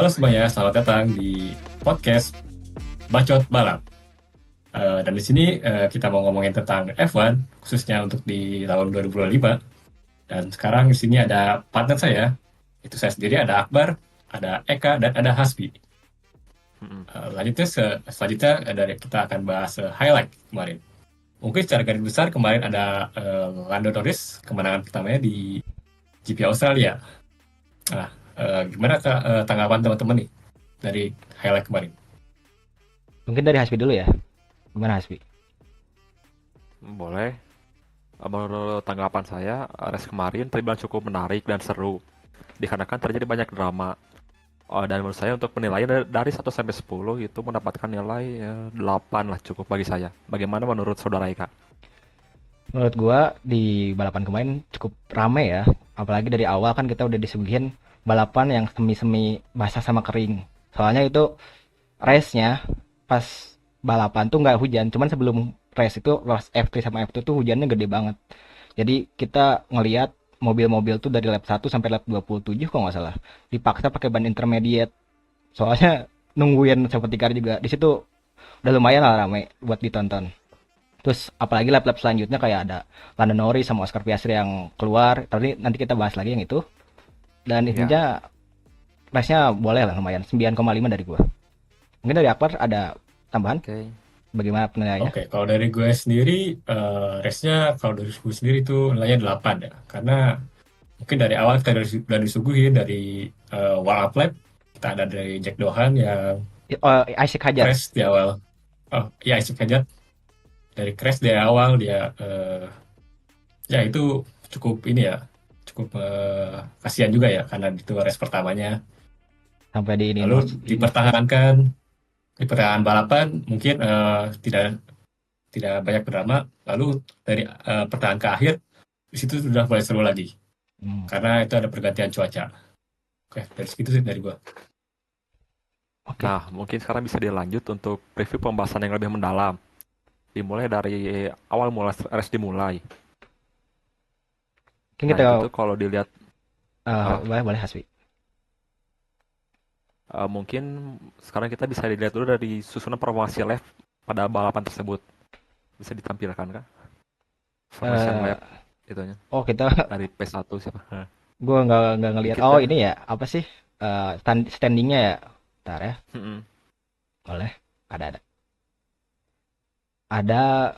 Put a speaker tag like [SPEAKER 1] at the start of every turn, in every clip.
[SPEAKER 1] Halo semuanya, selamat datang di podcast Bacot Balap. Dan di sini kita mau ngomongin tentang F1, khususnya untuk di tahun 2025. Dan sekarang di sini ada partner saya, itu saya sendiri, ada Akbar, ada Eka, dan ada Hasbi. Selanjutnya dari kita akan bahas highlight kemarin. Mungkin secara garis besar kemarin ada Lando Norris, kemenangan pertamanya di GP Australia. Nah, gimana tanggapan teman-teman nih dari highlight kemarin?
[SPEAKER 2] Mungkin dari Hasbi dulu ya. Gimana Hasbi?
[SPEAKER 3] Boleh. Menurut tanggapan saya, race kemarin terbilang cukup menarik dan seru. Dikarenakan terjadi banyak drama. Dan menurut saya untuk penilaian dari 1 sampai 10 itu mendapatkan nilai 8 lah cukup bagi saya. Bagaimana menurut saudara Eka?
[SPEAKER 2] Menurut gua di balapan kemarin cukup rame ya. Apalagi dari awal kan kita udah disuguhin balapan yang semi-semi basah sama kering. Soalnya itu race-nya pas balapan tuh nggak hujan, cuman sebelum race itu pas F3 sama F2 tuh hujannya gede banget. Jadi kita ngelihat mobil-mobil tuh dari lap 1 sampai lap 27 kalau nggak salah dipaksa pakai ban intermediate. Soalnya nungguin safety car juga. Di situ udah lumayan lah rame buat ditonton. Terus apalagi lap-lap selanjutnya kayak ada Lando Norris sama Oscar Piastri yang keluar. Tapi nanti kita bahas lagi yang itu. Dan
[SPEAKER 3] Ya,
[SPEAKER 2] intinya race-nya boleh lah lumayan. 9,5 dari gua. Mungkin dari Akbar ada tambahan?
[SPEAKER 3] oke.
[SPEAKER 2] Bagaimana penilaiannya?
[SPEAKER 1] Oke, kalau dari gue sendiri, race-nya kalau dari gue sendiri itu nilainya 8 ya. Karena mungkin dari awal kita udah disuguhin dari warm-up lap, kita ada dari Jack Doohan yang
[SPEAKER 2] Oh, Isaac Hajar.
[SPEAKER 1] crash di awal. Oh, iya Isaac Hadjar. Dari crash di awal dia, ya itu cukup ini ya, cukup kasihan juga ya, karena itu race pertamanya.
[SPEAKER 2] Sampai di ini
[SPEAKER 1] Lalu
[SPEAKER 2] ini terus.
[SPEAKER 1] di pertengahan balapan mungkin tidak tidak banyak drama. Lalu dari pertengahan ke akhir, di situ sudah mulai seru lagi.
[SPEAKER 2] Hmm,
[SPEAKER 1] Karena itu ada pergantian cuaca. Oke, dari segitu sih dari gua.
[SPEAKER 2] oke.
[SPEAKER 3] Nah, mungkin sekarang bisa dilanjut untuk review pembahasan yang lebih mendalam. Dimulai dari awal mulai race dimulai.
[SPEAKER 2] Mungkin
[SPEAKER 3] Nah,
[SPEAKER 2] kita
[SPEAKER 3] itu tuh kalau dilihat apa?
[SPEAKER 2] boleh boleh Hasbi.
[SPEAKER 3] Mungkin sekarang kita bisa dilihat dulu dari susunan formasi lap pada balapan tersebut. Bisa ditampilkan kah? Formation
[SPEAKER 2] Eh
[SPEAKER 3] lap itunya
[SPEAKER 2] oh kita
[SPEAKER 3] dari P1 siapa?
[SPEAKER 2] gua nggak
[SPEAKER 3] Ya
[SPEAKER 2] ngelihat. Oh
[SPEAKER 3] kita
[SPEAKER 2] ini ya apa sih standingnya ya? Bentar ya.
[SPEAKER 3] mm-mm.
[SPEAKER 2] Boleh. Ada. Ada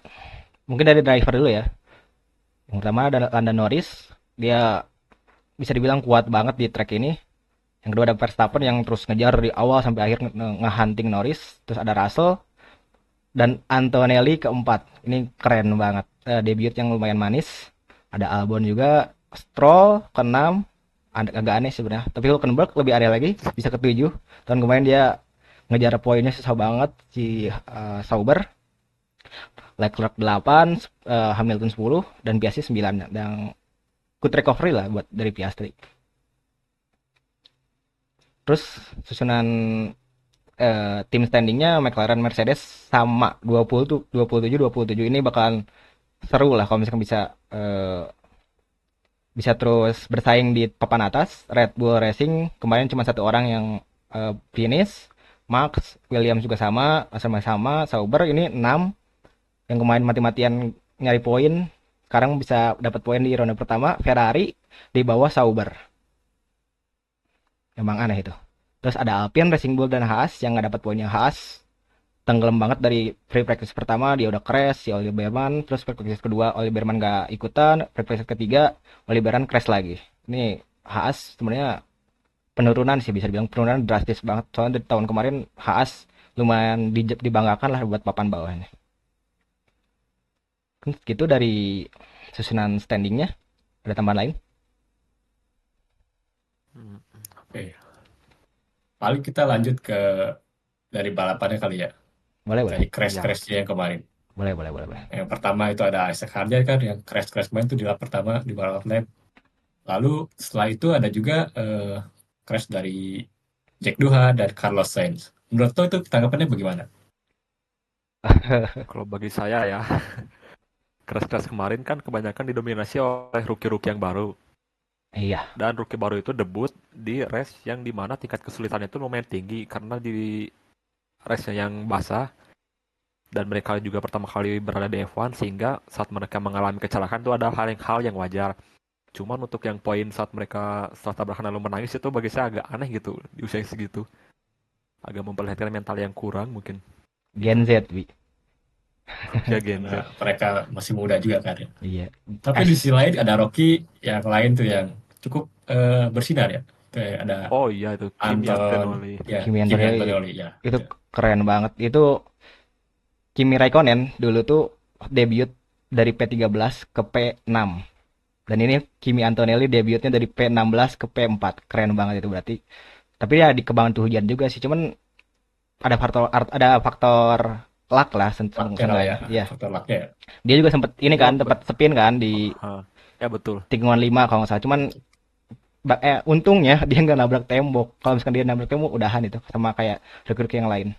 [SPEAKER 2] mungkin dari driver dulu ya. Yang pertama ada Lando Norris. Dia bisa dibilang kuat banget di track ini. Yang kedua ada Verstappen yang terus ngejar dari awal sampai akhir ngehunting Norris. Terus ada Russell dan Antonelli keempat. Ini keren banget. Debut yang lumayan manis. Ada Albon juga. Stroll keenam. Agak aneh sebenarnya. Tapi Hülkenberg lebih aneh lagi. Bisa ketujuh. Tahun kemarin dia ngejar poinnya susah banget si Sauber. Leclerc 8, Hamilton 10 dan Piastri 9. Dan good recovery lah buat dari Piastri. Terus susunan tim standingnya McLaren Mercedes sama 20 tuh 27 27 ini bakalan seru lah kalau misalkan bisa terus bersaing di papan atas. Red Bull Racing kemarin cuma satu orang yang finish. Max Williams juga sama, sama Sauber ini 6 yang kemarin mati-matian nyari poin. Sekarang bisa dapat poin di ronde pertama. Ferrari di bawah Sauber. Emang aneh itu. Terus ada Alpine, Racing Bull dan Haas yang nggak dapat poinnya. Haas tenggelam banget dari free practice pertama, dia udah crash si Oli Berman. Terus free practice kedua Oli Berman nggak ikutan, free practice ketiga Oli Berman crash lagi. Ini Haas sebenarnya penurunan sih, bisa dibilang penurunan drastis banget. Soalnya dari tahun kemarin Haas lumayan dibanggakan lah buat papan bawahnya. Kan gitu dari susunan standingnya. Ada tambahan lain?
[SPEAKER 3] Mm,
[SPEAKER 1] Oke, paling kita lanjut ke dari balapannya kali ya.
[SPEAKER 2] Boleh, boleh.
[SPEAKER 1] Dari
[SPEAKER 3] ya.
[SPEAKER 1] crash-crashnya yang kemarin.
[SPEAKER 2] Boleh, boleh, boleh, boleh.
[SPEAKER 1] Yang pertama itu ada Isaac Hadjar kan, yang crash-crash kemarin itu di lap pertama di balap lap. Lalu setelah itu ada juga crash dari Jack Doohan dan Carlos Sainz. Menurut lo itu tanggapannya bagaimana?
[SPEAKER 3] Kalau bagi saya ya, keras-keras kemarin kan kebanyakan didominasi oleh rookie-rookie yang baru.
[SPEAKER 2] Iya.
[SPEAKER 3] Dan rookie baru itu debut di race yang dimana tingkat kesulitannya itu lumayan tinggi karena di race-nya yang basah dan mereka juga pertama kali berada di F1 sehingga saat mereka mengalami kecelakaan itu ada hal yang wajar. Cuman untuk yang poin saat mereka setelah tabrakan lalu menangis itu bagi saya agak aneh gitu di usia yang segitu. Agak memperlihatkan mental yang kurang mungkin. Gitu.
[SPEAKER 2] Gen Z, Bi.
[SPEAKER 3] Ya Gen
[SPEAKER 1] Karena
[SPEAKER 3] Z.
[SPEAKER 1] mereka masih muda juga kan ya.
[SPEAKER 2] Iya.
[SPEAKER 1] Tapi di sisi lain ada Rocky yang lain tuh yang cukup bersinar ya. Kayak ada
[SPEAKER 3] Oh iya itu Kimi
[SPEAKER 1] Anton,
[SPEAKER 3] Antonelli.
[SPEAKER 1] ya
[SPEAKER 2] Kimi
[SPEAKER 1] Kimi
[SPEAKER 2] Antonelli
[SPEAKER 1] Antonelli ya.
[SPEAKER 2] itu
[SPEAKER 1] Gitu.
[SPEAKER 2] keren banget. Itu Kimi Raikkonen dulu tuh debut dari P13 ke P6. Dan ini Kimi Antonelli debutnya dari P16 ke P4. Keren banget itu berarti. Tapi ya dikebantu hujan juga sih. Cuman ada faktor luck lah
[SPEAKER 1] Lucknya kali ya,
[SPEAKER 2] seenggaknya. Iya.
[SPEAKER 1] faktor lucknya ya.
[SPEAKER 2] Dia juga sempet ini
[SPEAKER 3] Ya,
[SPEAKER 2] kan tempat spin kan di
[SPEAKER 3] ya betul.
[SPEAKER 2] tikungan 5 kalau nggak salah. Cuman untungnya dia nggak nabrak tembok. Kalau misalkan dia nabrak tembok udahan itu sama kayak rookie yang lain.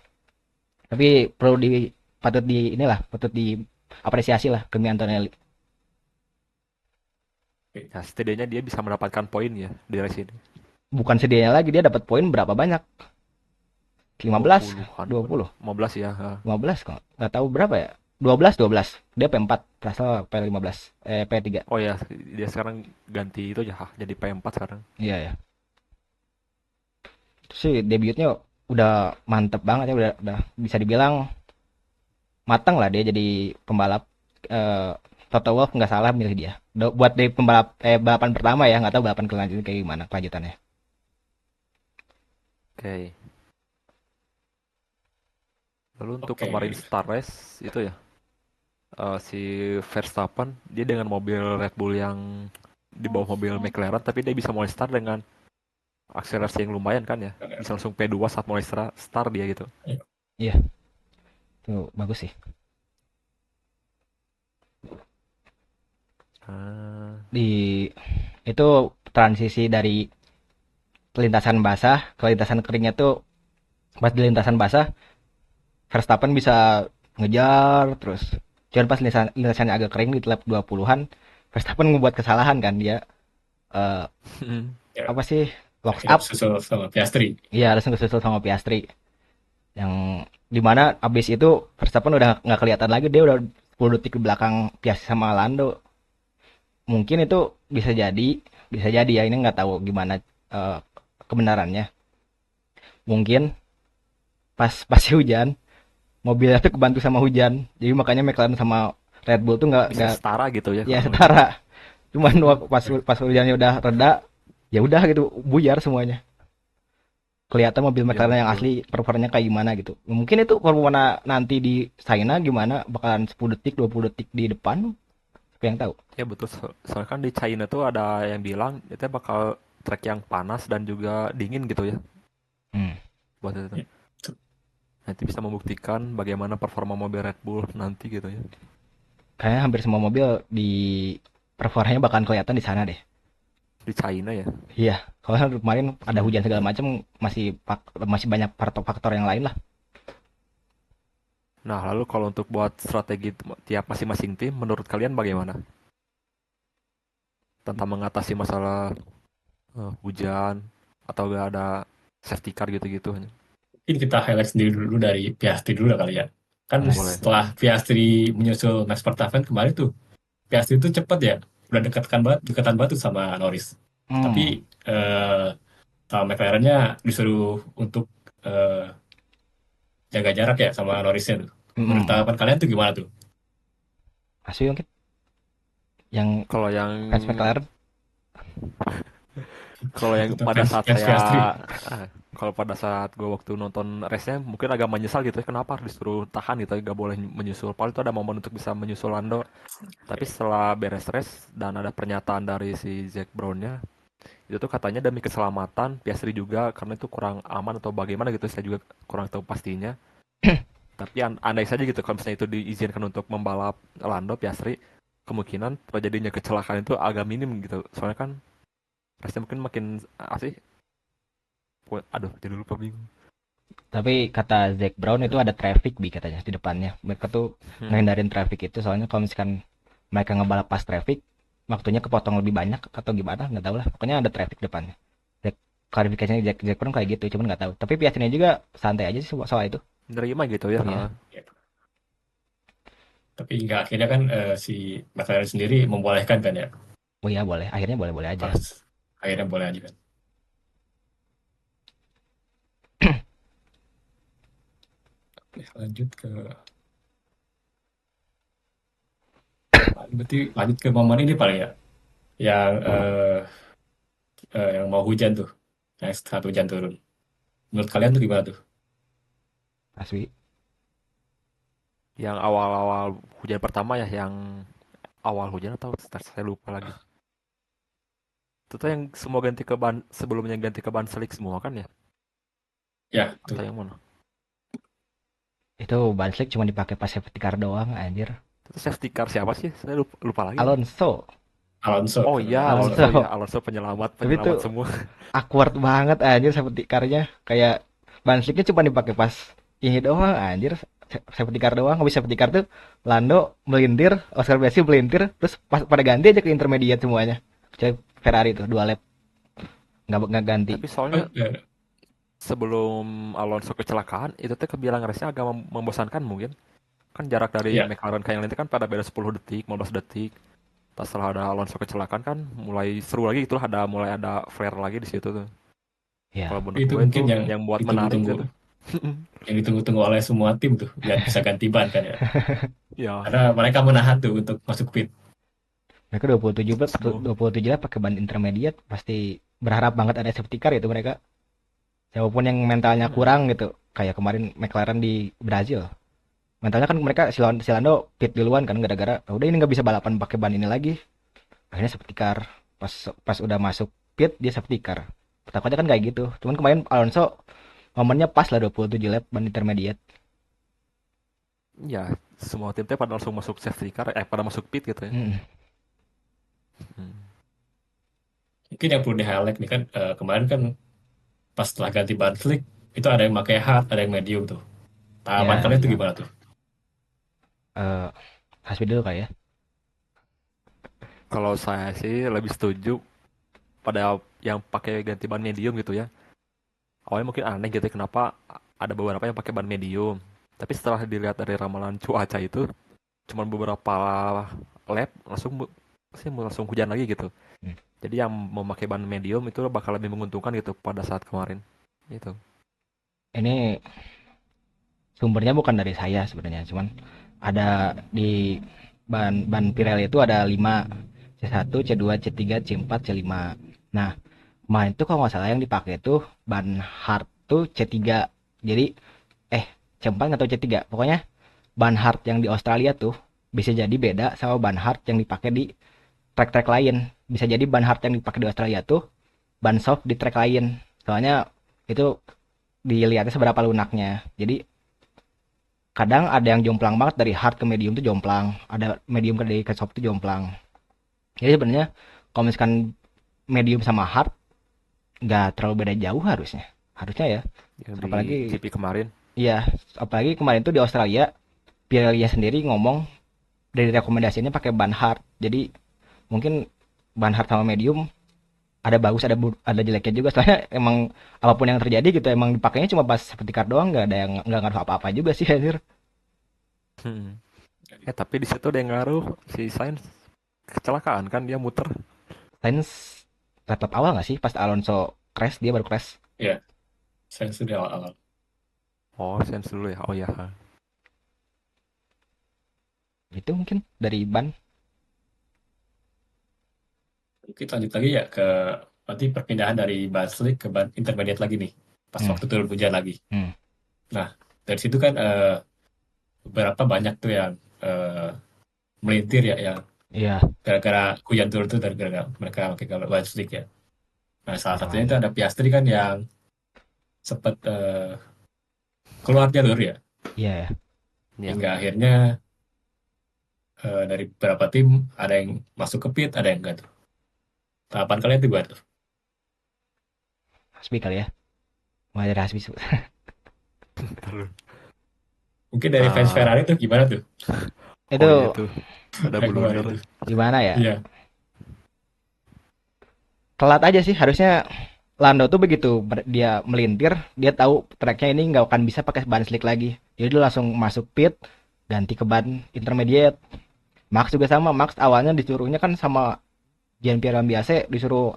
[SPEAKER 2] Tapi patut diapresiasi lah Kimi Antonelli.
[SPEAKER 3] Ya setidaknya dia bisa mendapatkan poin ya di race ini.
[SPEAKER 2] Bukan sedianya lagi dia dapat poin berapa banyak? 15,
[SPEAKER 3] 20-an.
[SPEAKER 2] 20,
[SPEAKER 3] 15 ya.
[SPEAKER 2] 15 kok. Nggak tahu berapa ya? 12. Dia P4, Russell P15, P3.
[SPEAKER 3] Oh ya, dia sekarang ganti itu ya, jadi P4 sekarang.
[SPEAKER 2] Iya ya. Terus sih debutnya udah mantep banget ya, udah bisa dibilang matang lah dia jadi pembalap. eh Toto Wolff nggak salah milih dia. Buat di balapan pertama ya, nggak tahu balapan kelanjutan kayak gimana kelanjutannya.
[SPEAKER 3] Oke. Lalu untuk
[SPEAKER 1] Oke.
[SPEAKER 3] kemarin Star Race itu ya, si Verstappen dia dengan mobil Red Bull yang di bawah mobil McLaren, tapi dia bisa mulai start dengan akselerasi yang lumayan kan ya. Bisa langsung P2 saat mulai start dia gitu.
[SPEAKER 2] Iya, tuh bagus sih.
[SPEAKER 3] Ah,
[SPEAKER 2] Di itu transisi dari lintasan basah ke lintasan keringnya tuh pas di lintasan basah Verstappen bisa ngejar terus. Cuman pas lintasannya agak kering di lap 20-an Verstappen ngebuat kesalahan kan dia eh
[SPEAKER 1] Ya,
[SPEAKER 2] apa sih box
[SPEAKER 1] akhirnya
[SPEAKER 2] up.
[SPEAKER 1] susul sama Piastri.
[SPEAKER 2] Iya, langsung kesusul sama Piastri. Yang dimana abis itu Verstappen udah nggak kelihatan lagi, dia udah 10 detik di belakang Piastri sama Lando. Mungkin itu bisa jadi ya, ini nggak tahu gimana eh, kebenarannya. Mungkin pas hujan mobilnya tuh kebantu sama hujan, jadi makanya McLaren sama Red Bull tuh nggak
[SPEAKER 3] bisa setara gitu ya
[SPEAKER 2] ya
[SPEAKER 3] kalau hujan.
[SPEAKER 2] setara. Cuman pas hujannya udah reda, ya udah gitu buyar semuanya. Kelihatan mobil
[SPEAKER 3] Ya
[SPEAKER 2] McLaren yang
[SPEAKER 3] betul.
[SPEAKER 2] asli performanya kayak gimana gitu. Mungkin itu performa nanti di China gimana, bakalan 10 detik 20 detik di depan, siapa yang tahu.
[SPEAKER 3] Ya betul. Soalnya kan di China tuh ada yang bilang itu bakal track yang panas dan juga dingin gitu ya
[SPEAKER 2] Hmm.
[SPEAKER 3] buat itu.
[SPEAKER 1] Ya.
[SPEAKER 3] Nanti bisa membuktikan bagaimana performa mobil Red Bull nanti gitu ya.
[SPEAKER 2] Kayaknya hampir semua mobil di performanya bakalan kelihatan di sana deh.
[SPEAKER 3] Di China ya.
[SPEAKER 2] Iya, kalau kemarin ada hujan segala macam, masih banyak faktor yang lain lah.
[SPEAKER 3] Nah, lalu kalau untuk buat strategi tiap masing-masing tim, menurut kalian bagaimana? Tentang mengatasi masalah hujan atau gak ada safety car gitu-gitu.
[SPEAKER 1] Mungkin kita highlight sendiri dulu dari Piastri dulu lah kali ya. Kan
[SPEAKER 2] Boleh.
[SPEAKER 3] Boleh.
[SPEAKER 1] setelah Piastri menyusul Max Verstappen kemarin tuh, Piastri itu cepet ya, udah dekatan banget tuh sama Norris.
[SPEAKER 2] Hmm.
[SPEAKER 1] Tapi sama McLaren-nya disuruh untuk eh, jaga jarak ya sama Norrisnya tuh. Menurut
[SPEAKER 2] Hmm.
[SPEAKER 1] tanggapan kalian tuh gimana tuh?
[SPEAKER 2] Masih mungkin yang
[SPEAKER 3] Kalau yang
[SPEAKER 2] fans McLaren.
[SPEAKER 3] kalau yang
[SPEAKER 1] Untuk
[SPEAKER 3] pada saat
[SPEAKER 1] fans Piastri.
[SPEAKER 3] kalau pada saat gue waktu nonton race-nya mungkin agak menyesal gitu ya kenapa harus disuruh tahan gitu gak boleh menyusul. Paling itu ada momen untuk bisa menyusul Lando. Tapi setelah beres race dan ada pernyataan dari si Zac Brown-nya itu tuh katanya demi keselamatan Piastri juga karena itu kurang aman atau bagaimana gitu saya juga kurang tahu pastinya. Tapi andai saja gitu kalau misalnya itu diizinkan untuk membalap Lando Piastri kemungkinan terjadinya kecelakaan itu agak minim gitu. Soalnya kan race mungkin makin asih. Aduh, jadi lupa bingung.
[SPEAKER 2] Tapi kata Zac Brown itu ada traffic katanya di depannya. Mereka tuh
[SPEAKER 3] Hmm.
[SPEAKER 2] ngehindarin traffic itu soalnya kalau misalkan mereka ngebalap pas traffic, waktunya kepotong lebih banyak atau gimana nggak tahu lah. Pokoknya ada traffic depannya. Klarifikasinya Jack Brown kayak gitu, cuman nggak tahu. Tapi Piastri juga santai aja sih soal itu.
[SPEAKER 3] Nerima gitu ya.
[SPEAKER 2] Iya.
[SPEAKER 1] Ya. Tapi hingga akhirnya kan si McLaren sendiri membolehkan kan ya.
[SPEAKER 2] Oh iya boleh, akhirnya boleh-boleh aja.
[SPEAKER 1] Pas akhirnya boleh aja kan. Oke, lanjut ke berarti lanjut ke momen ini paling ya. Yang yang mau hujan tuh. Yang saat hujan turun. Menurut kalian tuh gimana tuh?
[SPEAKER 2] Asli.
[SPEAKER 3] Yang awal-awal hujan pertama ya, yang awal hujan atau start, saya lupa lagi. Itu tuh yang semua ganti ke ban, sebelumnya ganti ke ban slick semua kan ya?
[SPEAKER 1] Ya, tuh.
[SPEAKER 3] Atau yang mana?
[SPEAKER 2] Itu ban slick cuma dipakai pas safety car doang anjir.
[SPEAKER 3] Itu safety car siapa sih? Saya lupa lagi.
[SPEAKER 2] Alonso.
[SPEAKER 1] Alonso.
[SPEAKER 3] Oh iya,
[SPEAKER 1] Alonso.
[SPEAKER 3] Alonso
[SPEAKER 2] Alonso.
[SPEAKER 3] ya, Alonso penyelamat
[SPEAKER 2] Tapi tuh
[SPEAKER 3] semua.
[SPEAKER 2] awkward banget anjir safety car-nya. Kayak ban slicknya cuma dipakai pas ini doang anjir. Safety car doang. Habis safety car tuh Lando melintir, Oscar Piastri melintir, terus pas pada ganti aja ke intermediate semuanya. Kecuali Ferrari tuh 2 lap nggak ganti.
[SPEAKER 3] Tapi soalnya sebelum Alonso kecelakaan, itu tuh kebilang race-nya agak membosankan mungkin. Kan jarak dari
[SPEAKER 1] Iya.
[SPEAKER 3] McLaren ke yang lain itu kan pada beda 10 detik, 15 detik. Pas setelah ada Alonso kecelakaan kan mulai seru lagi gitu, mulai ada flare lagi di situ tuh.
[SPEAKER 2] Ya.
[SPEAKER 3] Kalau menurut
[SPEAKER 1] Itu
[SPEAKER 3] gue
[SPEAKER 1] mungkin
[SPEAKER 3] tuh
[SPEAKER 1] yang
[SPEAKER 3] yang buat menarik gitu.
[SPEAKER 1] yang ditunggu-tunggu oleh semua tim tuh biar bisa ganti ban kan ya.
[SPEAKER 3] Ya,
[SPEAKER 1] Karena mereka menahan tuh untuk masuk pit.
[SPEAKER 2] Mereka 27 lap,
[SPEAKER 3] seru.
[SPEAKER 2] 27 lap pakai ban intermediate pasti berharap banget ada safety car itu mereka. Siapapun yang mentalnya kurang gitu, kayak kemarin McLaren di Brazil. Mentalnya kan mereka si Lando pit duluan kan gara-gara udah ini nggak bisa balapan pakai ban ini lagi. Akhirnya safety car. Pas udah masuk pit dia safety car. Takutnya kan kayak gitu. Cuman kemarin Alonso momennya pas lah 27 lap ban intermediate.
[SPEAKER 3] Ya, semua tim teh pada langsung masuk safety car, pada masuk pit gitu ya.
[SPEAKER 2] Hmm.
[SPEAKER 1] Mungkin yang perlu di-highlight nih kan kemarin kan pas setelah ganti ban slick itu ada yang pakai hard, ada yang medium tuh. Tanggapan
[SPEAKER 2] Ya,
[SPEAKER 1] kalian tuh gimana tuh?
[SPEAKER 2] Hasbi dulu kali ya.
[SPEAKER 3] Kalau saya sih lebih setuju pada yang pakai ganti ban medium gitu ya. Awalnya mungkin aneh gitu kenapa ada beberapa yang pakai ban medium. Tapi setelah dilihat dari ramalan cuaca itu, cuman beberapa lap langsung hujan lagi gitu.
[SPEAKER 2] Hmm.
[SPEAKER 3] Jadi yang memakai ban medium itu bakal lebih menguntungkan gitu pada saat kemarin. Gitu.
[SPEAKER 2] Ini sumbernya bukan dari saya sebenarnya, cuman ada di ban Pirelli itu ada 5 C1, C2, C3, C4, C5. Nah, kemarin itu kalau nggak salah yang dipakai itu ban hard tuh C3. Jadi C4 atau C3. Pokoknya ban hard yang di Australia tuh bisa jadi beda sama ban hard yang dipakai di track-track lain. Bisa jadi ban hard yang dipakai di Australia tuh ban soft di track lain. Soalnya itu dilihatnya seberapa lunaknya. Jadi kadang ada yang jomplang banget dari hard ke medium tuh jomplang, ada medium ke soft tuh jomplang. Jadi sebenarnya kalau misalkan medium sama hard nggak terlalu beda jauh harusnya ya.
[SPEAKER 3] Yang di
[SPEAKER 2] Apalagi
[SPEAKER 3] GP kemarin.
[SPEAKER 2] iya, apalagi kemarin tuh di Australia Pirelli sendiri ngomong dari rekomendasinya pakai ban hard. Jadi mungkin ban hard sama medium ada bagus ada jeleknya juga soalnya emang apapun yang terjadi gitu emang dipakainya cuma pas safety car doang nggak ada yang nggak ngaruh apa-apa juga sih anjir.
[SPEAKER 3] Tapi di situ ada yang ngaruh si Sainz kecelakaan kan dia muter.
[SPEAKER 2] Sainz lap awal nggak sih pas Alonso crash dia baru crash.
[SPEAKER 1] Ya, saya sudah awal-awal.
[SPEAKER 3] Oh, Sainz dulu ya. Oh ya.
[SPEAKER 2] Itu mungkin dari ban.
[SPEAKER 1] Kita lanjut lagi ya ke berarti perpindahan dari ban slick ke ban intermediate lagi nih. Pas waktu turun hujan lagi. Nah, dari situ kan beberapa banyak tuh yang melintir ya yang
[SPEAKER 2] Iya.
[SPEAKER 1] gara-gara hujan turun tuh dari gara-gara mereka pakai kalau ban slick ya. Nah, salah satunya itu ada Piastri kan yang sempat keluar jalur ya.
[SPEAKER 2] Iya ya.
[SPEAKER 1] Hingga akhirnya dari beberapa tim ada yang masuk ke pit, ada yang enggak tuh. Tanggapan kalian tuh gimana tuh?
[SPEAKER 2] Hasbi kali ya. Mulai dari Hasbi.
[SPEAKER 1] Mungkin dari fans Ferrari tuh gimana tuh?
[SPEAKER 2] Itu
[SPEAKER 3] Oh iya tuh. Ada
[SPEAKER 1] Yang kemarin
[SPEAKER 3] blunder.
[SPEAKER 1] tuh.
[SPEAKER 2] gimana ya?
[SPEAKER 1] Iya.
[SPEAKER 2] Telat aja sih, harusnya Lando tuh begitu dia melintir, dia tahu tracknya ini nggak akan bisa pakai ban slick lagi. Jadi dia langsung masuk pit, ganti ke ban intermediate. Max juga sama, Max awalnya disuruhnya kan sama Jean-Pierre Rambiase disuruh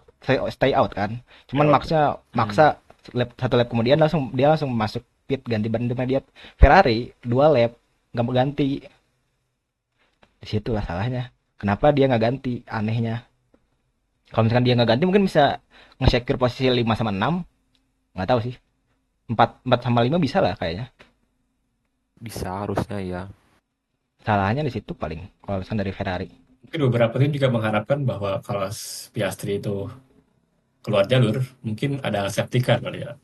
[SPEAKER 2] stay out kan. Cuman
[SPEAKER 1] Ya,
[SPEAKER 2] Maxnya
[SPEAKER 3] Hmm.
[SPEAKER 2] maksa satu lap kemudian dia langsung masuk pit ganti ban intermediate. Ferrari dua lap nggak mau ganti. Di situ lah salahnya. Kenapa dia nggak ganti? Anehnya. Kalau misalkan dia nggak ganti mungkin bisa nge-secure posisi 5 sama 6. Nggak tahu sih. 4 sama 5 bisa lah kayaknya.
[SPEAKER 3] Bisa harusnya ya.
[SPEAKER 2] Salahnya di situ paling kalau misalkan dari Ferrari.
[SPEAKER 1] mungkin beberapa tim juga mengharapkan bahwa kalau Piastri itu keluar jalur, mungkin ada safety car kali ya.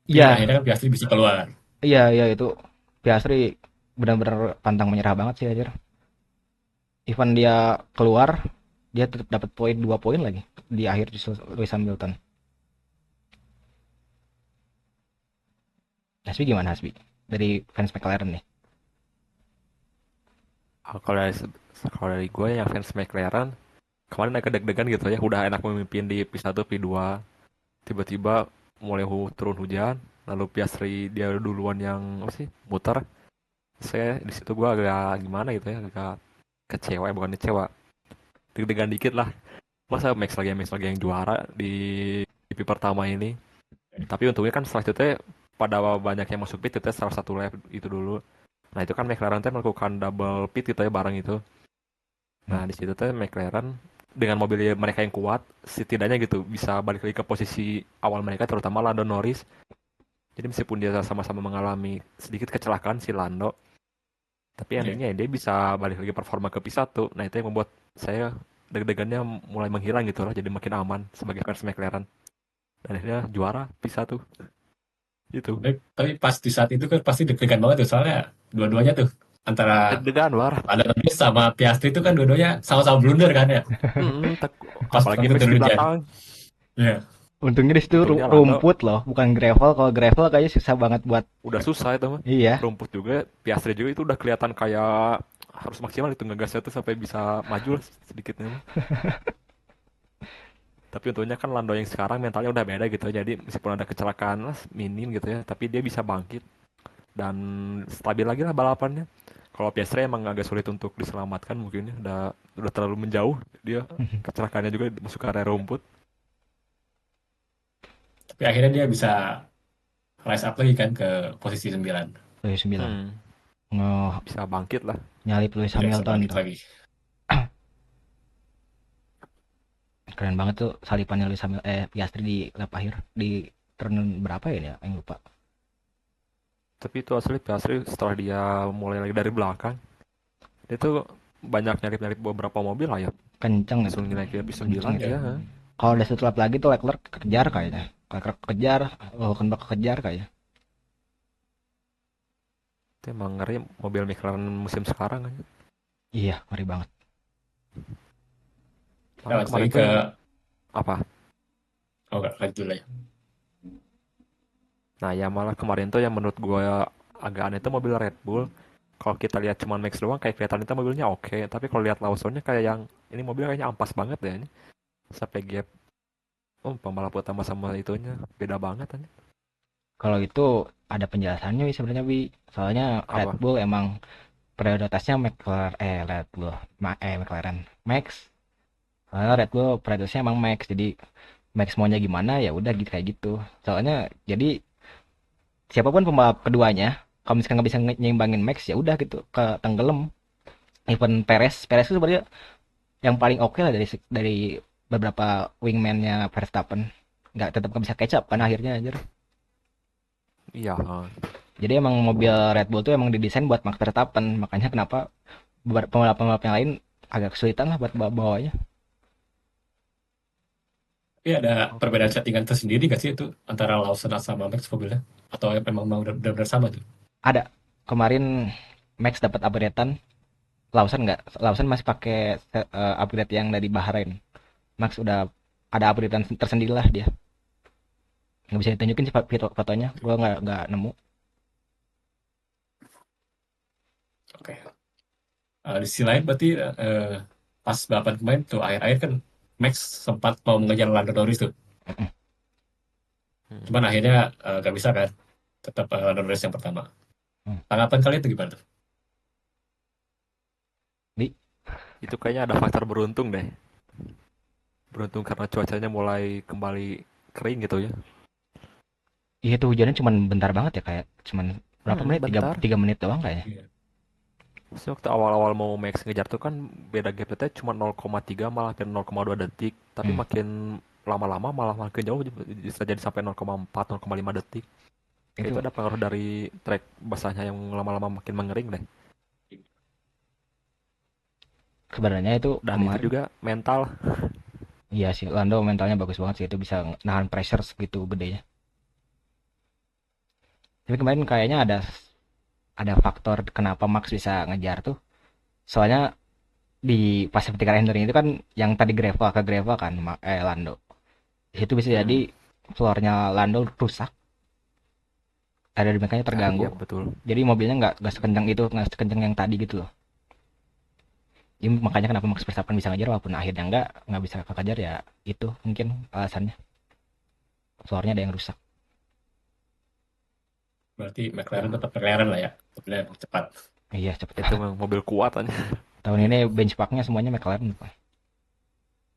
[SPEAKER 1] Mungkin
[SPEAKER 2] Iya,
[SPEAKER 1] akhirnya kan Piastri bisa keluar.
[SPEAKER 2] iya, iya itu Piastri benar-benar pantang menyerah banget sih aja. Even dia keluar, dia tetap dapat poin 2 poin lagi di akhir justru Lewis Hamilton. Hasbi gimana Hasbi? Dari fans McLaren nih.
[SPEAKER 3] Kalau dari kalau dari gue yang fans McLaren kemarin agak deg-degan gitu ya, udah enak memimpin di P1 P2, tiba-tiba mulai turun hujan, lalu Piastri dia duluan yang apa sih muter. Saya di situ gue agak gimana gitu ya, agak kecewa, bukan kecewa, deg-degan dikit lah. Masa Max lagi yang juara di GP pertama ini. Tapi untungnya kan setelah itu teh pada banyak yang masuk pit itu teh salah satu lap itu dulu. Nah itu kan McLaren teh melakukan double pit gitu ya bareng itu. Nah di situ teh McLaren dengan mobil mereka yang kuat setidaknya gitu bisa balik lagi ke posisi awal mereka, terutama Lando Norris. Jadi meskipun dia sama-sama mengalami sedikit kecelakaan si Lando, tapi
[SPEAKER 1] Iya.
[SPEAKER 3] endingnya dia bisa balik lagi performa ke P1. Nah itu yang membuat saya deg-degannya mulai menghilang gitu lah, jadi makin aman sebagai fans McLaren. Dan akhirnya juara P1 gitu.
[SPEAKER 1] Tapi pas di saat itu kan pasti deg-degan banget tuh, soalnya dua-duanya tuh antara
[SPEAKER 3] Deg-degan war.
[SPEAKER 1] Lando Norris sama Piastri itu kan dua-duanya sama-sama blunder kan ya, pas
[SPEAKER 3] Apalagi
[SPEAKER 1] waktu
[SPEAKER 3] Max
[SPEAKER 1] turun
[SPEAKER 3] di
[SPEAKER 1] hujan.
[SPEAKER 3] belakang.
[SPEAKER 1] Iya.
[SPEAKER 2] Untungnya di situ
[SPEAKER 3] Untungnya Lando
[SPEAKER 2] rumput loh, bukan gravel. Kalau gravel kayaknya susah banget buat.
[SPEAKER 3] udah susah itu mah.
[SPEAKER 2] Iya.
[SPEAKER 3] Rumput juga, Piastri juga itu udah kelihatan kayak harus maksimal itu ngegasnya tuh sampai bisa maju lah sedikitnya mah. Tapi untungnya kan Lando yang sekarang mentalnya udah beda gitu. Jadi meskipun ada kecelakaan lah minim gitu ya, tapi dia bisa bangkit dan stabil lagi lah balapannya. Kalau Piastri emang agak sulit untuk diselamatkan mungkin ya, udah terlalu menjauh dia, kecelakaannya juga masuk ke area rumput.
[SPEAKER 1] Tapi akhirnya dia bisa rise up lagi kan ke posisi 9.
[SPEAKER 2] Lewis 9.
[SPEAKER 3] Hmm,
[SPEAKER 2] Nge
[SPEAKER 3] bisa bangkit lah.
[SPEAKER 2] nyalip Lewis
[SPEAKER 1] Iya, bisa
[SPEAKER 2] Hamilton
[SPEAKER 1] bangkit
[SPEAKER 2] tuh.
[SPEAKER 1] lagi.
[SPEAKER 2] Keren banget tuh salipannya Lewis Hamilton Piastri di lap akhir di turn berapa ya ini ya? Yang lupa.
[SPEAKER 3] Tapi itu asli Piastri setelah dia mulai lagi dari belakang, dia tuh banyak nyalip-nyalip beberapa mobil lah ya.
[SPEAKER 2] Kenceng itu.
[SPEAKER 3] Langsung naik ke
[SPEAKER 2] Kenceng
[SPEAKER 3] P9
[SPEAKER 2] itu.
[SPEAKER 3] ya.
[SPEAKER 2] Kalau udah satu lap lagi tuh Leclerc kejar kayaknya. Leclerc kejar, Hulkenberg kejar kayaknya.
[SPEAKER 3] Itu emang ngeri mobil McLaren musim sekarang kan.
[SPEAKER 2] Iya, ngeri banget.
[SPEAKER 1] Kita
[SPEAKER 3] Malah
[SPEAKER 1] lanjut
[SPEAKER 3] kemarin
[SPEAKER 1] lagi
[SPEAKER 3] tuh
[SPEAKER 1] ke,
[SPEAKER 3] yang apa?
[SPEAKER 1] oh enggak, lanjut dulu ya.
[SPEAKER 3] Nah ya malah kemarin tuh yang menurut gue agak aneh tuh mobil Red Bull. Kalau kita lihat cuma Max doang kayak kelihatan itu mobilnya oke, tapi kalau lihat Lawsonnya kayak yang ini mobil kayaknya ampas banget deh ini. Sampai gap pembalap utama sama itunya beda banget kan.
[SPEAKER 2] Kalau itu ada penjelasannya Wi, sebenarnya Wi. Soalnya Red
[SPEAKER 3] Apa?
[SPEAKER 2] Bull emang prioritasnya McLaren Red Bull McLaren Max. Soalnya Red Bull prioritasnya emang Max. Jadi Max maunya gimana ya udah gitu kayak gitu. Soalnya jadi siapapun pembalap keduanya kalau misalkan nggak bisa nyimbangin Max ya udah gitu ke tenggelam. Even Perez itu sebenarnya yang paling oke lah dari beberapa wingman-nya Verstappen. Tetap nggak bisa catch up kan akhirnya aja.
[SPEAKER 3] Iya.
[SPEAKER 2] Jadi emang mobil Red Bull tuh emang didesain buat Max Verstappen. Makanya kenapa pembalap-pembalap yang lain agak kesulitan lah buat bawanya.
[SPEAKER 1] Tapi ada perbedaan settingan tersendiri gak sih itu antara Lawson sama Max mobilnya? Atau memang mau benar-benar sama tuh?
[SPEAKER 2] Ada kemarin Max dapat upgradean, Lawson nggak. Lawson masih pakai upgrade yang dari Bahrain. Max udah ada upgradean tersendiri lah dia. Nggak bisa ditunjukin sih fotonya. Gua nggak nemu.
[SPEAKER 1] Oke. Di sisi lain berarti pas balapan kemarin tuh akhir-akhir kan Max sempat mau mengejar Lando Norris tuh.
[SPEAKER 2] Mm-mm.
[SPEAKER 1] Cuman akhirnya nggak bisa kan. Tetap Lando Norris yang pertama.
[SPEAKER 2] Hmm.
[SPEAKER 1] Tanggapan kalian itu gimana tuh?
[SPEAKER 2] Di
[SPEAKER 3] Itu kayaknya ada faktor beruntung deh. Beruntung karena cuacanya mulai kembali kering gitu ya.
[SPEAKER 2] iya tuh hujannya cuman bentar banget ya, kayak cuman berapa menit, tiga
[SPEAKER 3] Bentar.
[SPEAKER 2] tiga menit doang kayaknya.
[SPEAKER 1] Iya.
[SPEAKER 3] Terus waktu awal-awal mau Max ngejar tuh kan beda gap-nya cuma 0,3 malah hampir 0,2 detik. Tapi
[SPEAKER 2] Hmm.
[SPEAKER 3] makin lama-lama malah makin jauh bisa jadi sampai 0,4 0,5 detik. Kayak itu
[SPEAKER 2] Itu
[SPEAKER 3] ada pengaruh dari track basahnya yang lama-lama makin mengering deh.
[SPEAKER 2] sebenarnya itu
[SPEAKER 3] Dan itu
[SPEAKER 2] kemarin,
[SPEAKER 3] juga mental.
[SPEAKER 2] iya sih Lando mentalnya bagus banget sih, itu bisa nahan pressure segitu gedenya. Tapi kemarin kayaknya ada faktor kenapa Max bisa ngejar tuh. Soalnya di pas vertical handling itu kan yang tadi gravel ke gravel kan, Lando. Di situ bisa jadi
[SPEAKER 3] Mm-mm.
[SPEAKER 2] floornya Lando rusak, aerodinamikanya
[SPEAKER 3] Ah,
[SPEAKER 2] terganggu.
[SPEAKER 3] iya betul.
[SPEAKER 2] Jadi mobilnya nggak sekencang itu, nggak sekencang yang tadi gitu loh. Ini makanya kenapa Max Verstappen bisa ngejar walaupun akhirnya nggak bisa kekejar ya, itu mungkin alasannya. Floornya ada yang rusak.
[SPEAKER 1] Berarti McLaren
[SPEAKER 3] Ya,
[SPEAKER 1] tetap McLaren lah ya. Mobilnya emang cepat.
[SPEAKER 2] Iya cepet
[SPEAKER 3] itu
[SPEAKER 2] banget.
[SPEAKER 3] memang mobil kuat aja.
[SPEAKER 2] Tahun ini benchmarknya semuanya McLaren.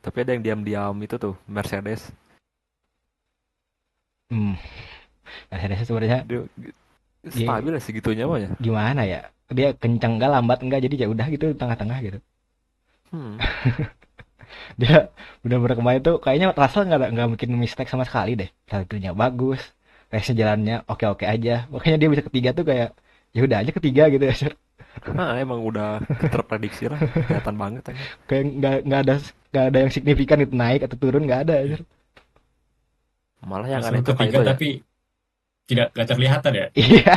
[SPEAKER 3] Tapi ada yang diam-diam itu tuh, Mercedes.
[SPEAKER 2] Hmm, Mercedes sebenarnya
[SPEAKER 3] Dia
[SPEAKER 2] dia
[SPEAKER 3] stabil ya segitunya mah ya.
[SPEAKER 2] gimana ya? Dia kenceng nggak, lambat enggak, jadi ya udah gitu tengah-tengah gitu.
[SPEAKER 3] Hmm.
[SPEAKER 2] Dia benar-benar kemarin tuh kayaknya Russell nggak bikin mistake sama sekali deh. Satunya bagus, race jalannya oke-oke aja. Makanya dia bisa ketiga tuh kayak ya udah aja ketiga gitu ya. Sir.
[SPEAKER 3] Nah, emang udah terprediksi lah, kelihatan banget aja.
[SPEAKER 2] Kayak nggak ada yang signifikan itu naik atau turun, nggak ada ya.
[SPEAKER 1] Iya.
[SPEAKER 2] Sir.
[SPEAKER 3] Malah yang aneh
[SPEAKER 1] Justru
[SPEAKER 3] tuh kayak
[SPEAKER 1] ketiga
[SPEAKER 3] itu ya.
[SPEAKER 1] tapi tidak nggak terlihatan ya.
[SPEAKER 2] Iya,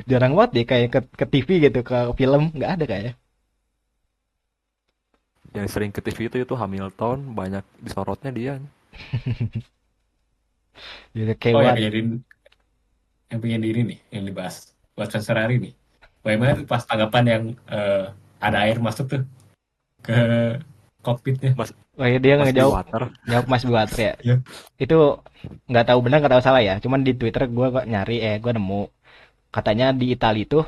[SPEAKER 2] jarang banget deh kayak ke TV gitu, ke film nggak ada kayaknya.
[SPEAKER 3] Yang sering ke TV itu Hamilton, banyak disorotnya dia.
[SPEAKER 2] Jadi
[SPEAKER 1] Oh ya,
[SPEAKER 2] K1.
[SPEAKER 1] kejadian yang pengen diri nih yang dibahas buat Ferrari nih. Bagaimana tuh pas tanggapan yang ada air masuk tuh ke kokpitnya?
[SPEAKER 3] Mas
[SPEAKER 2] Oh iya, dia
[SPEAKER 3] Mas di
[SPEAKER 2] ngejawab
[SPEAKER 3] water.
[SPEAKER 2] jawab Mas Buatre ya.
[SPEAKER 1] Ya,
[SPEAKER 2] Itu nggak tahu benar nggak tahu salah ya. Cuman di Twitter gue nyari, gue nemu katanya di Italia tuh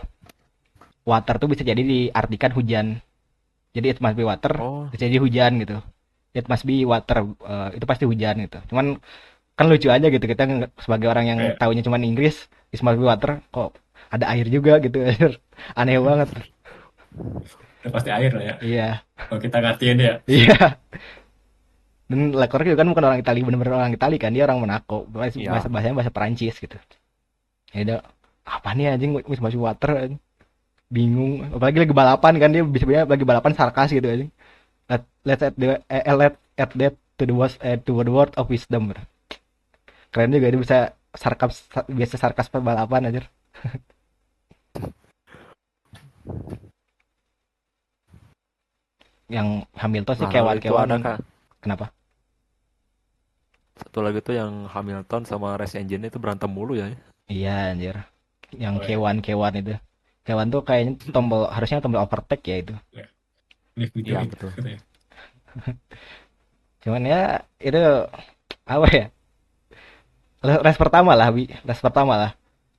[SPEAKER 2] water tuh bisa jadi diartikan hujan. Jadi it must be water,
[SPEAKER 3] Oh,
[SPEAKER 2] bisa jadi hujan gitu. It must be water, itu pasti hujan gitu. Cuman kan lucu aja gitu, kita sebagai orang yang
[SPEAKER 1] kayak
[SPEAKER 2] taunya cuman Inggris, it must be water kok ada air juga gitu. Aneh banget.
[SPEAKER 1] udah pasti air lah ya.
[SPEAKER 2] Iya,
[SPEAKER 1] Kalau kita ngertiin ya.
[SPEAKER 2] iya. Dan Leclerc juga kan bukan orang Italia, bener-bener orang Italia kan, dia orang Monaco. Bahasa
[SPEAKER 3] iya.
[SPEAKER 2] bahasanya bahasa Perancis gitu. Ya udah, apa nih anjing, it must be water, anjing. Bingung. Apalagi lagi balapan kan, dia bisa lagi balapan sarkas gitu anjing. Let's add that to the word of wisdom. Keren juga dia bisa biasa sarkas balapan aja. Yang Hamilton sih
[SPEAKER 3] Nah, lalu itu
[SPEAKER 2] kewan-kewan.
[SPEAKER 3] ada Kak,
[SPEAKER 2] Kenapa?
[SPEAKER 3] satu lagi tuh yang Hamilton sama race engine itu berantem mulu ya.
[SPEAKER 2] Iya anjir. Yang
[SPEAKER 1] Oh ya,
[SPEAKER 2] kewan-kewan itu. Kewan tuh kayaknya tombol, harusnya tombol overtake ya itu.
[SPEAKER 1] ya. Lift video
[SPEAKER 3] Iya,
[SPEAKER 1] itu
[SPEAKER 3] betul.
[SPEAKER 1] katanya.
[SPEAKER 2] Cuman ya itu apa ya? Race pertama lah, race pertama lah.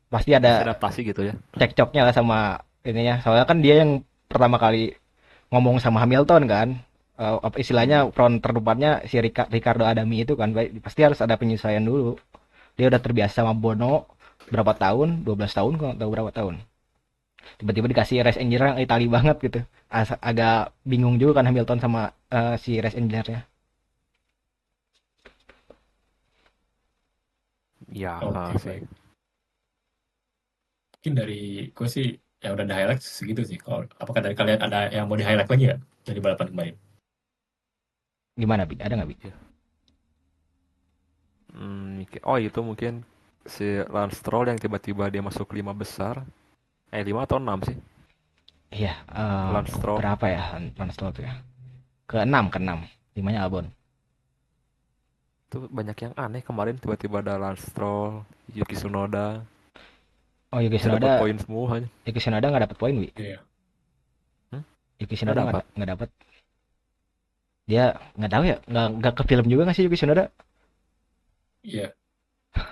[SPEAKER 2] Pasti
[SPEAKER 3] Masih
[SPEAKER 2] ada
[SPEAKER 3] adaptasi gitu ya.
[SPEAKER 2] cekcoknya lah sama ininya. Soalnya kan dia yang pertama kali ngomong sama Hamilton kan. Apa istilahnya,
[SPEAKER 3] Hmm.
[SPEAKER 2] front terdepannya si Ricardo Adami itu kan, pasti harus ada penyesuaian dulu. Dia udah terbiasa sama Bono berapa tahun, 12 tahun kok, tahu berapa tahun. Tiba-tiba dikasih race engineer yang Itali banget gitu. Agak bingung juga kan Hamilton sama si race engineer-nya.
[SPEAKER 3] Iya,
[SPEAKER 1] Oke,
[SPEAKER 3] sih.
[SPEAKER 1] baik. Mungkin dari gue sih ya udah di highlight segitu sih. Kalau apakah dari kalian ada yang mau di highlight lagi ya dari balapan kemarin?
[SPEAKER 2] Gimana Bi? Ada nggak Bi?
[SPEAKER 3] Iya. Oh itu mungkin si Lance Stroll yang tiba-tiba dia masuk 5 besar. 5 atau 6 sih.
[SPEAKER 2] Iya,
[SPEAKER 3] Lance Stroll.
[SPEAKER 2] berapa ya Lance Stroll tuh ya? Ke-6. Limanya Albon.
[SPEAKER 3] Itu banyak yang aneh kemarin tiba-tiba ada Lance Stroll, Yuki Tsunoda,
[SPEAKER 2] Oh,
[SPEAKER 3] bisa dapat poin semua aja.
[SPEAKER 2] Yuki Tsunoda nggak dapat poin Bi.
[SPEAKER 1] Iya.
[SPEAKER 3] Hmm?
[SPEAKER 2] Yuki
[SPEAKER 3] Nggak
[SPEAKER 2] Tsunoda
[SPEAKER 3] dapat.
[SPEAKER 2] nggak dapat. Dia nggak tahu ya, nggak ke film juga nggak sih Yuki Tsunoda?
[SPEAKER 1] Iya,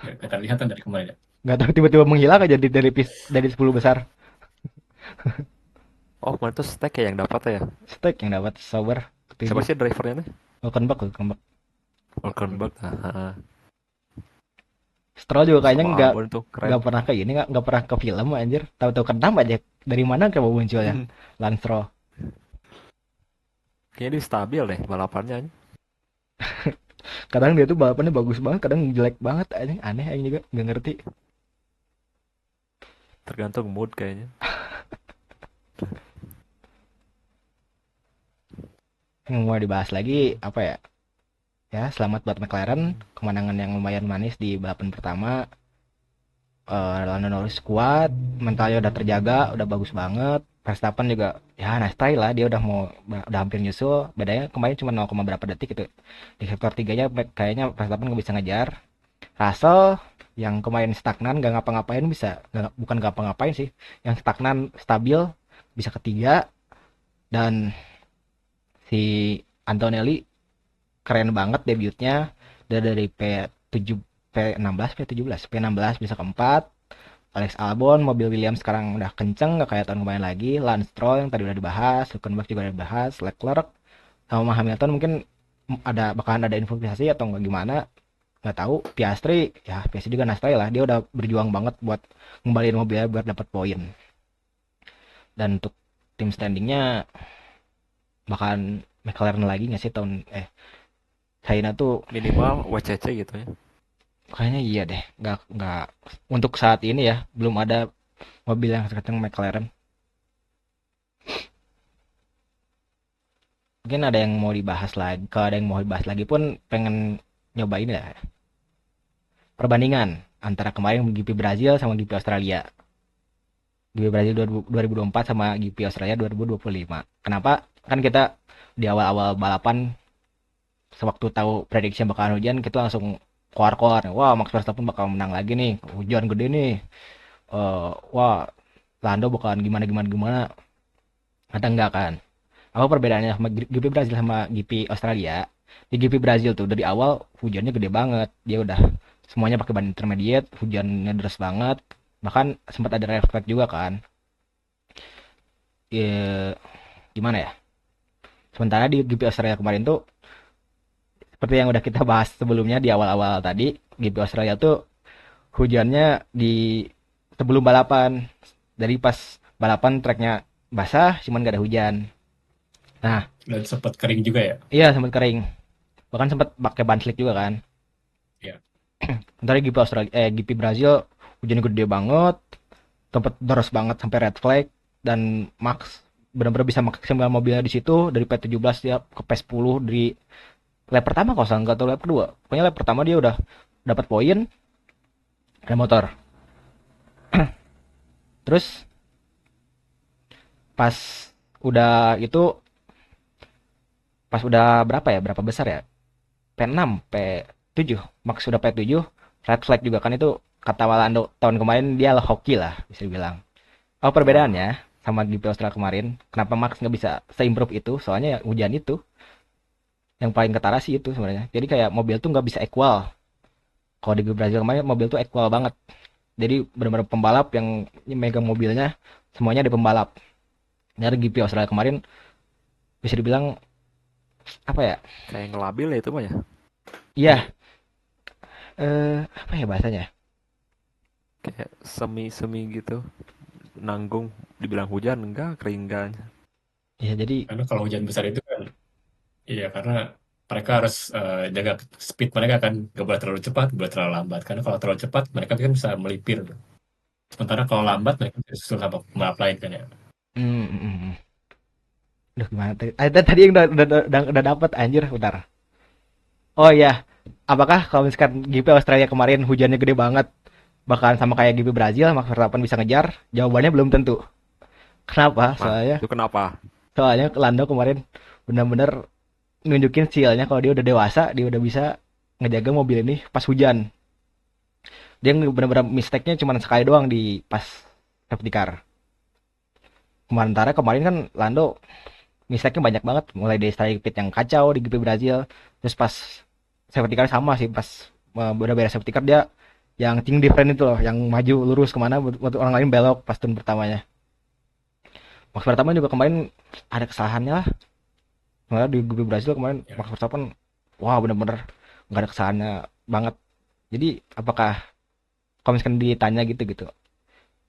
[SPEAKER 1] ya, kita lihat kan dari kemarin ya.
[SPEAKER 2] Nggak tahu tiba-tiba menghilang aja dari 10 besar.
[SPEAKER 3] Oh, kemarin tuh Stack ya yang dapat ya.
[SPEAKER 2] Stake yang dapat Sauber
[SPEAKER 3] Siapa
[SPEAKER 2] ketujuh.
[SPEAKER 3] sih drivernya nih?
[SPEAKER 2] Hulkenberg.
[SPEAKER 3] Hulkenberg. Nah,
[SPEAKER 2] Stroll juga kayaknya
[SPEAKER 3] sama
[SPEAKER 2] nggak
[SPEAKER 3] Albon tuh keren.
[SPEAKER 2] nggak pernah ke ini, nggak pernah ke film anjir. Tahu-tahu keenam aja. Dari mana kayak munculnya? Lance Stroll.
[SPEAKER 3] Kayaknya dia stabil deh balapannya.
[SPEAKER 2] Kadang dia tuh balapannya bagus banget, kadang jelek banget anjing, aneh anjing juga nggak ngerti.
[SPEAKER 3] Tergantung mood kayaknya.
[SPEAKER 2] Yang mau dibahas lagi apa ya? Ya, selamat buat McLaren, kemenangan yang lumayan manis di balapan pertama. Lando Norris kuat, mentalnya udah terjaga, udah bagus banget. Verstappen juga ya nice try lah, dia udah hampir nyusul. Bedanya kemarin cuma 0, berapa detik itu. Di sektor 3-nya kayaknya Verstappen nggak bisa ngejar. Russell yang kemarin stagnan gak ngapa-ngapain bukan gak ngapa-ngapain sih, yang stagnan stabil bisa ketiga. Dan si Antonelli keren banget debutnya, dari P7 P16 P17 P16 bisa keempat. Alex Albon, mobil Williams sekarang udah kenceng, nggak kayak tahun kemarin lagi. Lance Stroll yang tadi udah dibahas, Hülkenberg juga udah dibahas, Leclerc sama Hamilton mungkin bakalan ada investasi atau nggak gimana, nggak tahu. Piastri juga nastai lah, dia udah berjuang banget buat ngembaliin mobilnya biar dapat poin. Dan untuk tim standingnya bakalan McLaren lagi nggak sih tahun China tuh?
[SPEAKER 3] Minimal WCC gitu ya.
[SPEAKER 2] Kayaknya iya deh, nggak untuk saat ini ya belum ada mobil yang sekencang McLaren. Mungkin ada yang mau dibahas lagi, kalau ada yang mau dibahas lagi pun pengen nyobain ya perbandingan antara kemarin GP Brazil sama GP Australia. GP Brazil 2024 sama GP Australia 2025. Kenapa? Kan kita di awal-awal balapan sewaktu tahu prediksi bakalan hujan kita langsung keluar-keluar. Wah, Max Verstappen bakal menang lagi nih. Hujan gede nih. Wah, Lando bakalan gimana. Ada enggak kan? Apa perbedaannya sama GP Brazil sama GP Australia? Di GP Brazil tuh dari awal hujannya gede banget. Dia udah semuanya pakai ban intermediate, hujannya deras banget. Bahkan sempat ada refleks juga kan. Ya, gimana ya? Sementara di GP Australia kemarin tuh seperti yang udah kita bahas sebelumnya di awal-awal tadi, GP Australia tuh hujannya di sebelum balapan. Dari pas balapan treknya basah, cuman gak ada hujan. Nah,
[SPEAKER 1] Dan sempat kering juga ya.
[SPEAKER 2] iya sempat kering. Bahkan sempat pakai ban slick juga kan.
[SPEAKER 1] Ya,
[SPEAKER 2] Ntar GP Brazil hujan gede banget, tempat deras banget sampai red flag. Dan Max benar-benar bisa maksimal mobilnya di situ dari P17 dia ke P10 di lap pertama kalau salah, nggak tahu lap kedua. Pokoknya lap pertama dia udah dapat poin, ada motor. Terus pas udah itu, pas udah berapa ya, berapa besar ya, P6 P7, Max sudah P7, red flag juga kan. Itu kata Walando tahun kemarin dia lah hoki lah bisa dibilang. Oh,
[SPEAKER 3] Ya,
[SPEAKER 2] perbedaannya sama GP Australia kemarin, kenapa Max nggak bisa se-improve itu? Soalnya ya hujan itu yang paling ketara sih itu sebenarnya. Jadi kayak mobil tuh nggak bisa equal. Kalau di GP Brazil kemarin mobil tuh equal banget. Jadi benar-benar pembalap yang megang mobilnya semuanya ada pembalap. Dari GP Australia kemarin bisa dibilang apa ya?
[SPEAKER 3] kayak ngelabil ya itu mah ya.
[SPEAKER 2] Iya, apa ya bahasanya?
[SPEAKER 3] Kayak semi-semi gitu. Nanggung dibilang hujan enggak, kering enggak.
[SPEAKER 2] Ya jadi
[SPEAKER 1] karena kalau hujan besar itu kan, iya karena mereka harus jaga speed mereka kan, nggak boleh terlalu cepat, nggak boleh terlalu lambat. Karena kalau terlalu cepat mereka kan bisa melipir. Sementara kalau lambat mereka bisa susul sama pembalap lain kan ya.
[SPEAKER 2] hmm, hmm, hmm. Duh, gimana tadi? Tadi yang udah dapet anjir, bentar. Oh iya, apakah kalau misalkan GP Australia kemarin hujannya gede banget, bakalan sama kayak GP Brazil, Max Verstappen bisa ngejar? Jawabannya belum tentu. Kenapa?
[SPEAKER 3] Nah,
[SPEAKER 2] Soalnya,
[SPEAKER 3] itu kenapa?
[SPEAKER 2] soalnya Lando kemarin benar-benar nunjukin sialnya kalau dia udah dewasa, dia udah bisa ngejaga mobil ini pas hujan. Dia benar-benar mistake-nya cuma sekali doang di pas safety car. Sementara kemarin kan Lando mistake-nya banyak banget, mulai dari strike pit yang kacau di GP Brazil, terus pas safety car sama sih, pas udah beres safety car dia yang ting different itu loh, yang maju lurus kemana buat orang lain belok pas turn pertamanya. Max Verstappen juga kemarin ada kesalahannya lah. Sebenarnya di GP Brazil kemarin
[SPEAKER 1] Ya,
[SPEAKER 2] Max Verstappen, wah bener-bener nggak ada kesalahannya banget. Jadi apakah kalau misalkan ditanya gitu,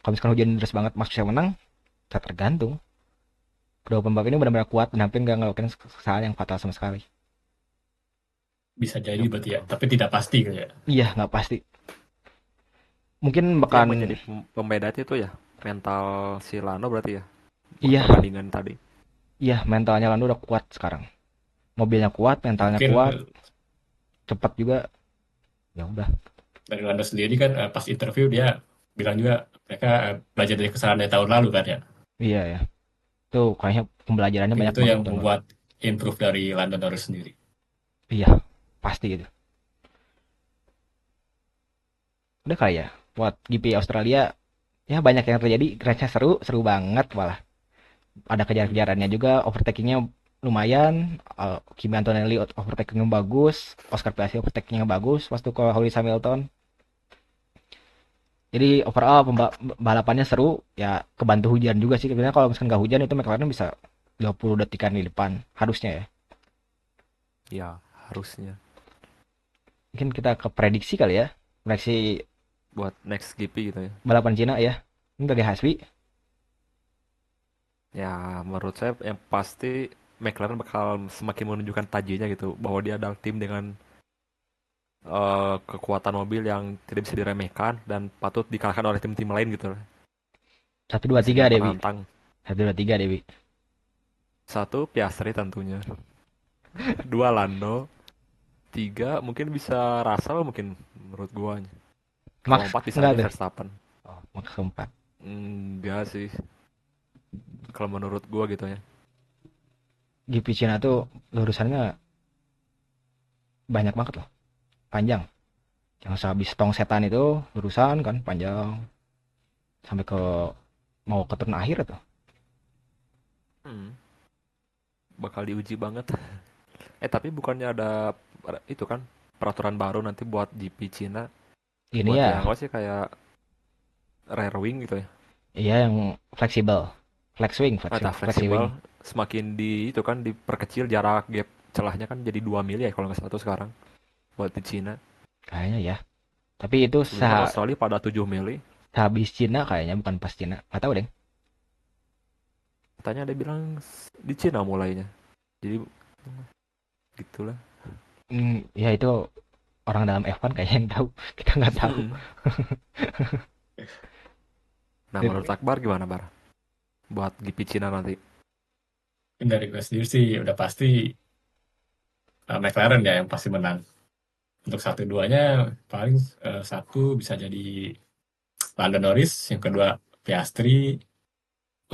[SPEAKER 2] kalau misalkan hujan deras banget Max bisa menang, tak tergantung. Kedua pembalap ini benar-benar kuat dan hampir nggak ngelakuin kesalahan yang fatal sama sekali.
[SPEAKER 1] bisa jadi
[SPEAKER 3] Yang,
[SPEAKER 1] berarti ya, tapi tidak pasti gitu ya.
[SPEAKER 2] Iya, nggak pasti. Mungkin
[SPEAKER 3] berarti yang
[SPEAKER 2] bahkan
[SPEAKER 3] menjadi pembeda itu ya mental si Lando berarti ya buat
[SPEAKER 2] iya,
[SPEAKER 3] perbandingan tadi.
[SPEAKER 2] iya mentalnya Lando udah kuat sekarang. Mobilnya kuat, mentalnya
[SPEAKER 1] Mungkin
[SPEAKER 2] kuat, cepat juga. Ya udah.
[SPEAKER 1] dari Lando sendiri kan pas interview dia bilang juga mereka belajar dari kesalahan dari tahun lalu kan ya.
[SPEAKER 2] Iya ya. Itu kayaknya pembelajarannya
[SPEAKER 1] Mungkin
[SPEAKER 2] banyak
[SPEAKER 1] itu
[SPEAKER 2] banget
[SPEAKER 1] yang
[SPEAKER 2] tuh.
[SPEAKER 1] membuat improve dari Lando Norris sendiri.
[SPEAKER 2] Iya, pasti gitu. Udah kali ya. Buat GP Australia ya banyak yang terjadi, race seru, seru banget malah. Ada kejar-kejarannya juga, overtakingnya lumayan. Kimi Antonelli overtakingnya bagus, Oscar Piastri overtakingnya bagus waktu ke Lewis Hamilton. Jadi overall balapannya seru, ya kebantu hujan juga sih. Sebenarnya kalau misalkan nggak hujan itu McLaren bisa 20 detikan di depan, harusnya ya.
[SPEAKER 3] Ya, harusnya
[SPEAKER 2] Mungkin kita ke prediksi kali ya. Prediksi
[SPEAKER 3] buat next GP gitu ya.
[SPEAKER 2] balapan Cina ya. Ini dari Hasbi.
[SPEAKER 3] Ya, menurut saya yang pasti McLaren bakal semakin menunjukkan tajinya gitu bahwa dia adalah tim dengan kekuatan mobil yang tidak bisa diremehkan dan patut dikalahkan oleh tim-tim lain gitu lah.
[SPEAKER 2] 1 2 3
[SPEAKER 3] Biasanya
[SPEAKER 2] Dewi.
[SPEAKER 3] penantang.
[SPEAKER 2] 1 2 3 Dewi.
[SPEAKER 3] Satu, Piastri tentunya. Dua, Lando. Tiga, mungkin bisa Russell mungkin menurut gua. Kalau
[SPEAKER 2] Max
[SPEAKER 3] empat bisa
[SPEAKER 2] enggak
[SPEAKER 3] aja
[SPEAKER 2] tuh.
[SPEAKER 3] Verstappen.
[SPEAKER 2] Oh, Max keempat.
[SPEAKER 3] Enggak sih. Kalau menurut gua gitu ya.
[SPEAKER 2] GP Cina tuh lurusannya banyak banget loh. Panjang. Yang sehabis tong setan itu lurusan kan panjang sampai ke mau ke turun akhir tuh.
[SPEAKER 3] Hmm, bakal diuji banget. Tapi bukannya ada itu kan peraturan baru nanti buat GP Cina
[SPEAKER 2] Ini
[SPEAKER 3] buat
[SPEAKER 2] ya,
[SPEAKER 3] yang apa sih kayak rear wing gitu ya.
[SPEAKER 2] iya yang fleksibel.
[SPEAKER 3] Tak
[SPEAKER 2] Flexi wing.
[SPEAKER 3] fleksibel semakin di itu kan diperkecil jarak gap celahnya kan jadi 2 mili ya kalau nggak salah tuh sekarang buat di Cina.
[SPEAKER 2] Kayaknya ya. Tapi itu
[SPEAKER 3] Sebelumnya kan Australia pada 7 mili.
[SPEAKER 2] sehabis Cina kayaknya, bukan pas Cina. Nggak tahu deh.
[SPEAKER 3] Katanya ada bilang di Cina mulainya. Jadi gitulah.
[SPEAKER 2] Ya itu orang dalam F1 kayaknya yang tahu. Kita nggak tahu.
[SPEAKER 3] Mm-mm. Nah, menurut Akbar gimana, Bar? Buat GP Cina nanti.
[SPEAKER 1] Mungkin dari gue sendiri sih udah pasti McLaren ya yang pasti menang. Untuk satu duanya paling satu bisa jadi Lando Norris, yang kedua Piastri.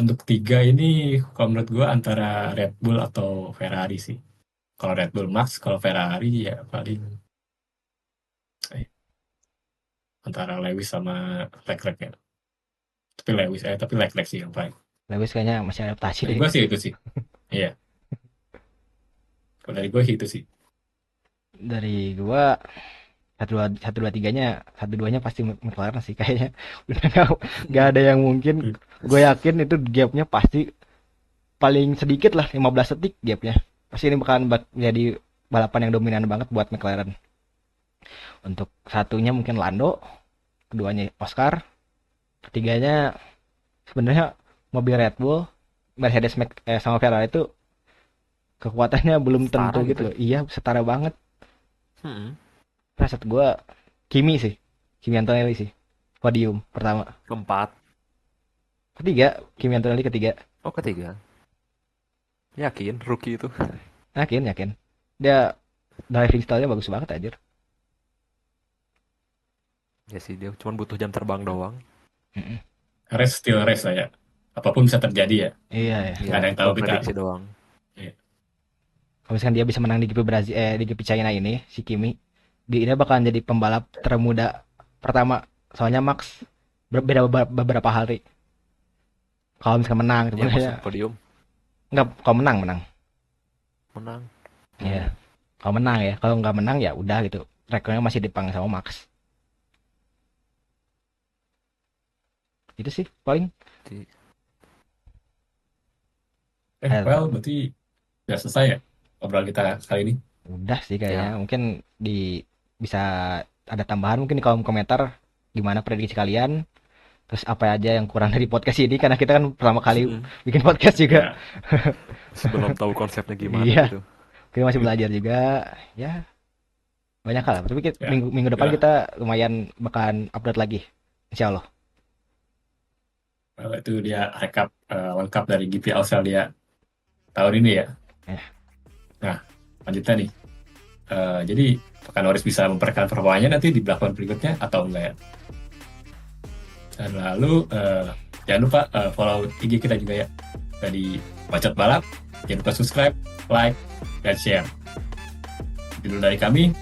[SPEAKER 1] Untuk tiga ini kalau menurut gue antara Red Bull atau Ferrari sih. Kalau Red Bull Max, kalau Ferrari ya paling eh, antara Lewis sama Leclerc ya. Tapi Leclerc sih yang paling.
[SPEAKER 2] Lewis kayaknya masih adaptasi
[SPEAKER 1] Dari
[SPEAKER 2] deh.
[SPEAKER 1] gue sih itu sih. Iya, kalau dari gue sih itu sih.
[SPEAKER 2] Dari gua satu dua tiganya, satu duanya pasti McLaren sih kayaknya. Udah nggak ada yang mungkin. Gue yakin itu gapnya pasti paling sedikit lah, 15 detik gapnya. Pasti ini bakalan jadi balapan yang dominan banget buat McLaren. Untuk satunya mungkin Lando, keduanya Oscar, ketiganya sebenarnya mobil Red Bull, Mercedes sama Ferrari itu kekuatannya belum tentu
[SPEAKER 3] Setara
[SPEAKER 2] gitu
[SPEAKER 3] gitu.
[SPEAKER 2] loh. Iya, setara banget.
[SPEAKER 3] Hmm.
[SPEAKER 2] Rasa gue Kimi sih, Kimi Antonelli sih, podium pertama.
[SPEAKER 3] Keempat.
[SPEAKER 2] Ketiga, Kimi Antonelli ketiga.
[SPEAKER 3] Oh, ketiga. Yakin rookie itu.
[SPEAKER 2] Yakin. Dia driving style-nya bagus banget anjir.
[SPEAKER 3] Ya sih, dia cuma butuh jam terbang doang.
[SPEAKER 2] Mm-mm.
[SPEAKER 1] Race still race lah ya. Apapun bisa terjadi ya.
[SPEAKER 2] Iya ya.
[SPEAKER 1] Nggak
[SPEAKER 3] Ya,
[SPEAKER 1] ada yang tahu
[SPEAKER 3] buat
[SPEAKER 1] kita.
[SPEAKER 3] prediksi doang.
[SPEAKER 1] Iya.
[SPEAKER 2] Kalau misalkan dia bisa menang di GP Brazil, di GP China ini, si Kimi, dia bakalan jadi pembalap termuda pertama. Soalnya Max berbeda beberapa hari. Kalau misalkan menang,
[SPEAKER 3] Ya,
[SPEAKER 2] sebenarnya
[SPEAKER 3] masuk podium.
[SPEAKER 2] Enggak, kalau menang.
[SPEAKER 3] Menang.
[SPEAKER 2] Iya. Kalau menang ya. Kalau nggak menang ya udah gitu. Rekornya masih dipegang sama Max. Itu sih paling.
[SPEAKER 3] Di-
[SPEAKER 1] Well, berarti sudah selesai ya obrolan kita kali ini.
[SPEAKER 2] Udah sih kayaknya.
[SPEAKER 3] Ya.
[SPEAKER 2] Mungkin bisa ada tambahan mungkin di kolom komentar gimana prediksi kalian. Terus apa aja yang kurang dari podcast ini karena kita kan pertama kali
[SPEAKER 3] Mm-mm.
[SPEAKER 2] bikin podcast juga.
[SPEAKER 1] Ya,
[SPEAKER 3] Sebelum tahu konsepnya gimana
[SPEAKER 2] Iya,
[SPEAKER 3] gitu.
[SPEAKER 2] kita masih belajar juga. Ya, banyak hal. Tapi
[SPEAKER 1] ya,
[SPEAKER 2] minggu depan
[SPEAKER 1] ya.
[SPEAKER 2] kita lumayan bakalan update lagi. Insya Allah.
[SPEAKER 1] Well, itu dia rekap lengkap dari GP Australia tahun ini ya.
[SPEAKER 2] Eh.
[SPEAKER 1] Nah, lanjutnya nih. Jadi, apakah Norris bisa mempertahankan performanya nanti di balapan berikutnya atau enggak ya? Dan lalu, jangan lupa follow IG kita juga ya. Dari Bacot Balap. Jangan lupa subscribe, like, dan share. Itu dulu dari kami,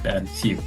[SPEAKER 1] dan see you.